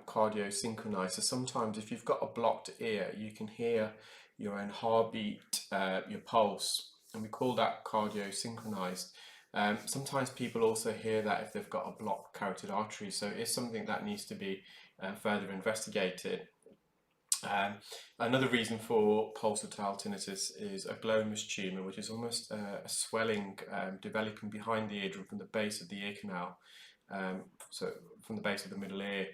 cardio synchronized. So sometimes if you've got a blocked ear, you can hear your own heartbeat, your pulse, and we call that cardio synchronized. Sometimes people also hear that if they've got a blocked carotid artery, so it's something that needs to be further investigated. Another reason for pulsatile tinnitus is a glomus tumour, which is almost a swelling developing behind the eardrum from the base of the ear canal, so from the base of the middle ear.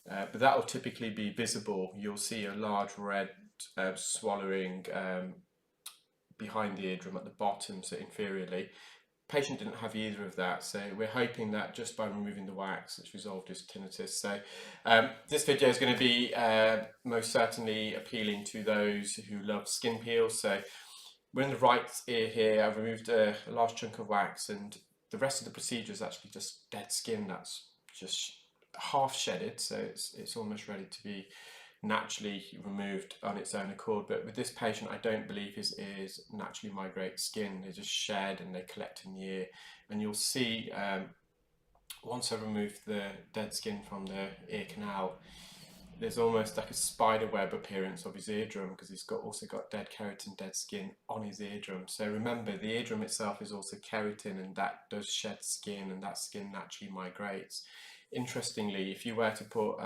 But that will typically be visible. You'll see a large red swallowing behind the eardrum at the bottom, so inferiorly. Patient didn't have either of that, so we're hoping that just by removing the wax it's resolved his tinnitus. So this video is going to be most certainly appealing to those who love skin peels. So we're in the right ear here. I've removed a large chunk of wax, and the rest of the procedure is actually just dead skin that's just half shedded, so it's almost ready to be naturally removed on its own accord. But with this patient, I don't believe his ears naturally migrate skin. They just shed and they collect in the ear, and you'll see once I remove the dead skin from the ear canal, there's almost like a spider web appearance of his eardrum, because he's also got dead keratin, dead skin on his eardrum. So remember, the eardrum itself is also keratin, and that does shed skin, and that skin naturally migrates. Interestingly, if you were to put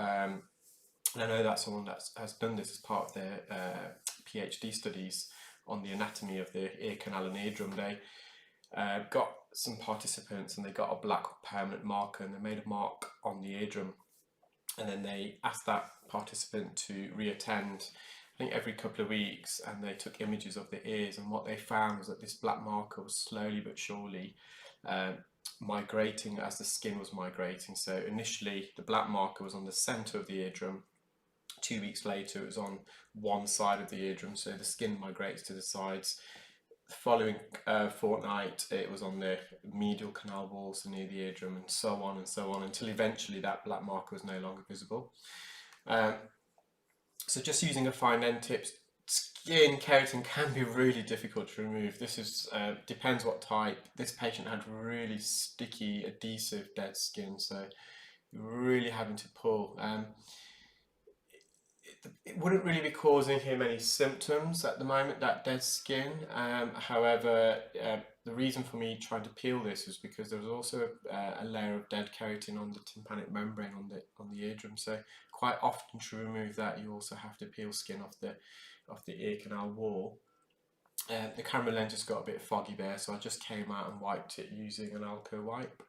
and I know that someone that has done this as part of their PhD studies on the anatomy of the ear canal and eardrum. They got some participants and they got a black permanent marker, and they made a mark on the eardrum, and then they asked that participant to reattend, I think every couple of weeks, and they took images of the ears, and what they found was that this black marker was slowly but surely migrating as the skin was migrating. So initially the black marker was on the center of the eardrum. 2 weeks later it was on one side of the eardrum, so the skin migrates to the sides. The following fortnight it was on the medial canal wall, so near the eardrum, and so on, until eventually that black marker was no longer visible. So just using a fine end tip, skin keratin can be really difficult to remove. This is depends what type. This patient had really sticky, adhesive dead skin, so you're really having to pull. It wouldn't really be causing him any symptoms at the moment, that dead skin. However, the reason for me trying to peel this is because there was also a layer of dead keratin on the tympanic membrane on the eardrum. So quite often to remove that, you also have to peel skin off the ear canal wall. The camera lens just got a bit foggy there, so I just came out and wiped it using an alco wipe.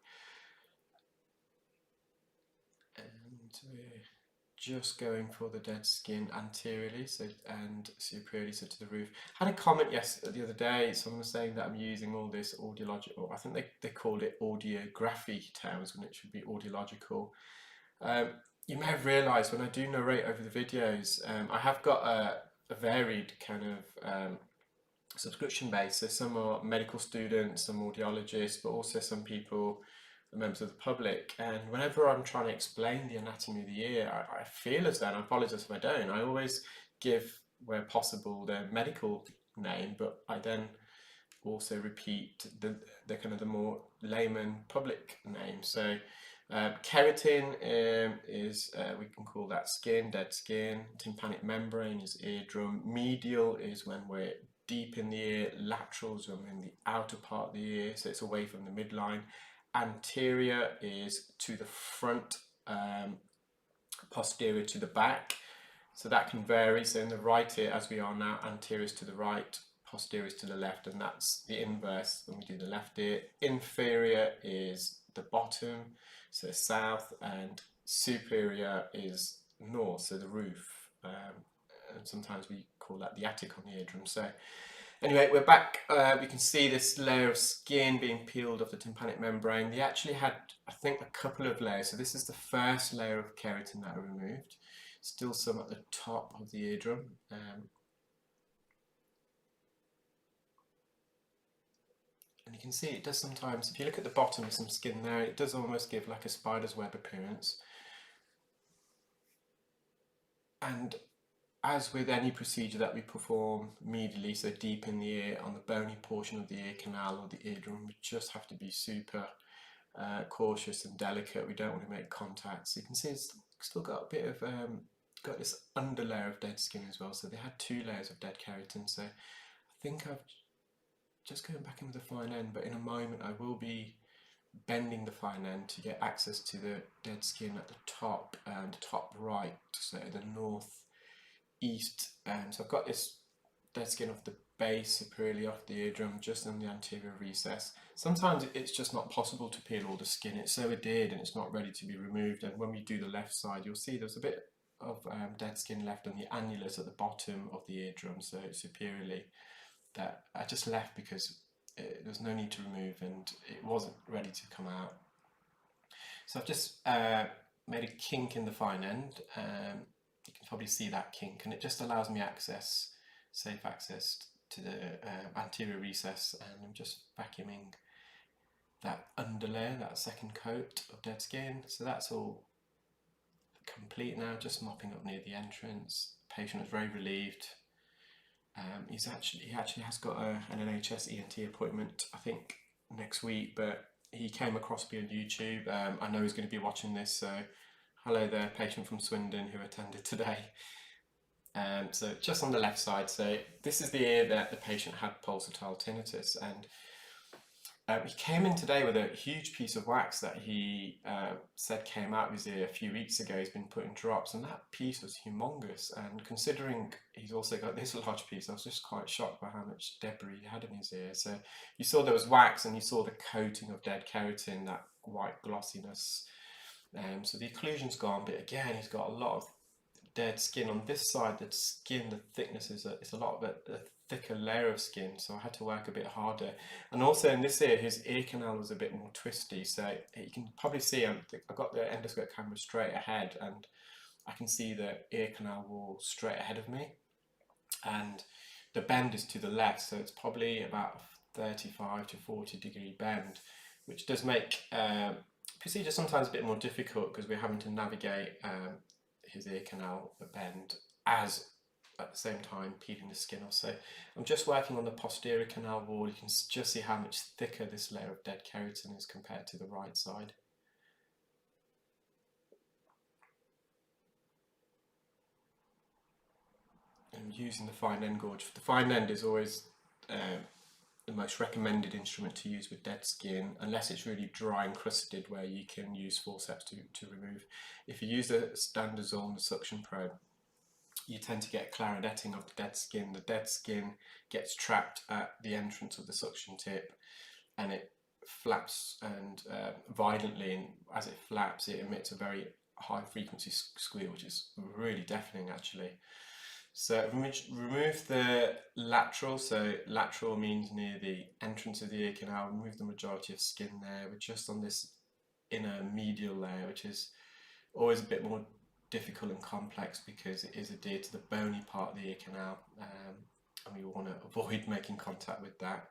And we're just going for the dead skin anteriorly and superiorly, so to the roof. I had a comment the other day, someone was saying that I'm using all this audiological, I think they called it audiography terms when it should be audiological. You may have realised when I do narrate over the videos, I have got a varied kind of subscription base. So some are medical students, some audiologists, but also some people, members of the public, and whenever I'm trying to explain the anatomy of the ear, I feel as though, and I apologise if I don't, I always give, where possible, the medical name, but I then also repeat the kind of the more layman public name. So keratin is, we can call that skin, dead skin. Tympanic membrane is eardrum. Medial is when we're deep in the ear. Lateral is when we're in the outer part of the ear, so it's away from the midline. Anterior is to the front, posterior to the back, so that can vary. So in the right ear, as we are now, anterior is to the right, posterior is to the left, and that's the inverse when we do the left ear. Inferior is the bottom, so south, and superior is north, so the roof, and sometimes we call that the attic on the eardrum. So anyway, we're back. We can see this layer of skin being peeled off the tympanic membrane. They actually had, I think, a couple of layers. So this is the first layer of keratin that I removed. Still some at the top of the eardrum. And you can see it does sometimes, if you look at the bottom of some skin there, it does almost give like a spider's web appearance. And as with any procedure that we perform medially, so deep in the ear, on the bony portion of the ear canal or the eardrum, we just have to be super cautious and delicate. We don't want to make contact. So you can see it's still got a bit of got this underlayer of dead skin as well. So they had 2 layers of dead keratin. So I think I've just going back in with the fine end, but in a moment I will be bending the fine end to get access to the dead skin at the top and top right, so the north east. So I've got this dead skin off the base, superiorly off the eardrum, just in the anterior recess. Sometimes it's just not possible to peel all the skin. It's so adhered and it's not ready to be removed. And when we do the left side, you'll see there's a bit of dead skin left on the annulus at the bottom of the eardrum, so superiorly, that I just left because there's no need to remove and it wasn't ready to come out. So I've just made a kink in the fine end. You can probably see that kink, and it just allows me access, safe access to the anterior recess, and I'm just vacuuming that underlayer, that second coat of dead skin. So that's all complete now, just mopping up near the entrance. The patient was very relieved. He actually has got an NHS ENT appointment, I think, next week, but he came across me on YouTube. I know he's going to be watching this, so hello there, patient from Swindon who attended today. So just on the left side, so this is the ear that the patient had pulsatile tinnitus, and he came in today with a huge piece of wax that he said came out of his ear a few weeks ago. He's been putting drops, and that piece was humongous. And considering he's also got this large piece, I was just quite shocked by how much debris he had in his ear. So you saw there was wax, and you saw the coating of dead keratin, that white glossiness. So the occlusion's gone, but again, he's got a lot of dead skin on this side. The skin, the thickness is a lot of a thicker layer of skin, so I had to work a bit harder. And also in this ear, his ear canal was a bit more twisty, so you can probably see I've got the endoscope camera straight ahead, and I can see the ear canal wall straight ahead of me, and the bend is to the left, so it's probably about 35 to 40 degree bend, which does make procedure sometimes a bit more difficult because we're having to navigate his ear canal bend as at the same time peeling the skin off. So I'm just working on the posterior canal wall. You can just see how much thicker this layer of dead keratin is compared to the right side. I'm using the fine end gauge. The fine end is always the most recommended instrument to use with dead skin, unless it's really dry and crusted where you can use forceps to remove. If you use a standard Zollner suction probe, you tend to get clarinetting of the dead skin. The dead skin gets trapped at the entrance of the suction tip, and it flaps and violently, and as it flaps it emits a very high frequency squeal, which is really deafening actually. So remove the lateral, so lateral means near the entrance of the ear canal. Remove the majority of skin there. We're just on this inner medial layer, which is always a bit more difficult and complex because it is adhered to the bony part of the ear canal, and we want to avoid making contact with that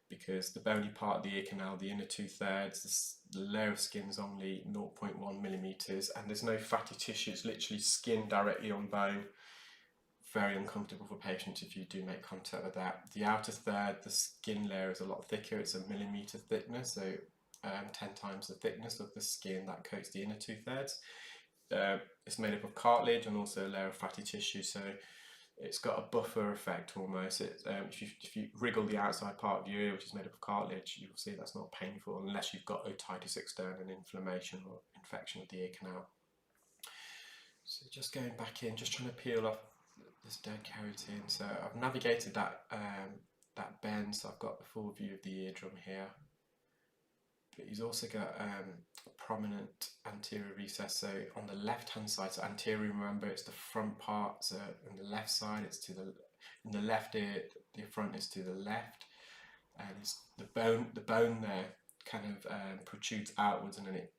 because the bony part of the ear canal, the inner 2/3, the layer of skin is only 0.1 millimeters, and there's no fatty tissue. It's literally skin directly on bone. Very uncomfortable for patients if you do make contact with that. The outer third, the skin layer is a lot thicker. It's a millimeter thickness, so 10 times the thickness of the skin that coats the inner 2/3. It's made up of cartilage and also a layer of fatty tissue, so it's got a buffer effect almost. If you wriggle the outside part of your ear, which is made up of cartilage, you'll see that's not painful unless you've got otitis externa, an inflammation or infection of the ear canal. So just going back in, just trying to peel off this dead keratin. So I've navigated that that bend, so I've got the full view of the eardrum here. But he's also got a prominent anterior recess. So on the left hand side, so anterior, remember, it's the front part. So on the left side, it's to the in the left ear, the front is to the left, and it's the bone there kind of protrudes outwards, and then it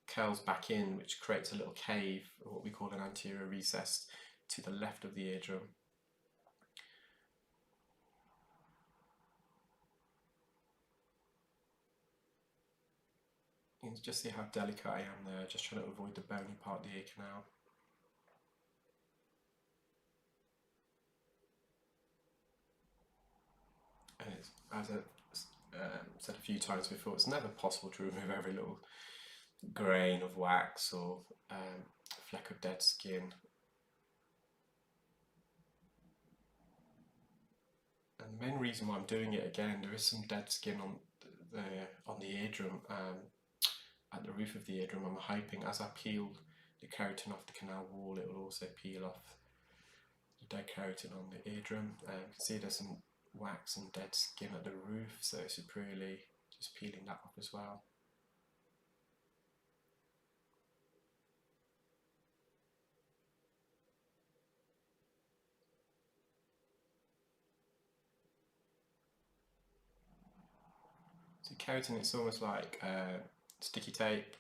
curls back in, which creates a little cave, or what we call an anterior recess, to the left of the eardrum. You can just see how delicate I am there, just trying to avoid the bony part of the ear canal. And it's, as I've said a few times before, it's never possible to remove every little grain of wax or fleck of dead skin. And the main reason why I'm doing it again, there is some dead skin on the eardrum, at the roof of the eardrum. I'm hoping as I peel the keratin off the canal wall, it will also peel off the dead keratin on the eardrum. You can see there's some wax and dead skin at the roof, so it's really just peeling that off as well. So keratin, it's almost like sticky tape.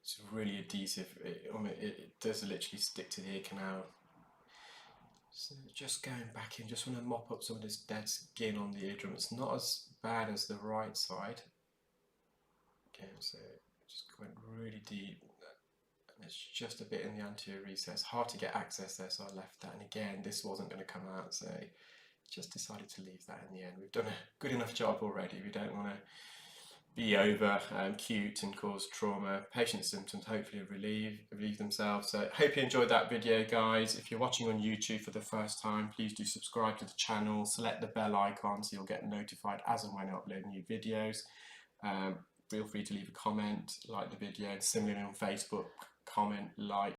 It's really adhesive. It does literally stick to the ear canal. So just going back in, just want to mop up some of this dead skin on the eardrum. It's not as bad as the right side. Again, so just going really deep. And it's just a bit in the anterior recess. Hard to get access there, so I left that. And again, this wasn't going to come out, so just decided to leave that in the end. We've done a good enough job already. We don't want to be over cute and cause trauma. Patient symptoms hopefully relieve themselves. So hope you enjoyed that video, guys. If you're watching on YouTube for the first time, please do subscribe to the channel, select the bell icon so you'll get notified as and when I upload new videos. Feel free to leave a comment, like the video, and similarly on Facebook, comment, like.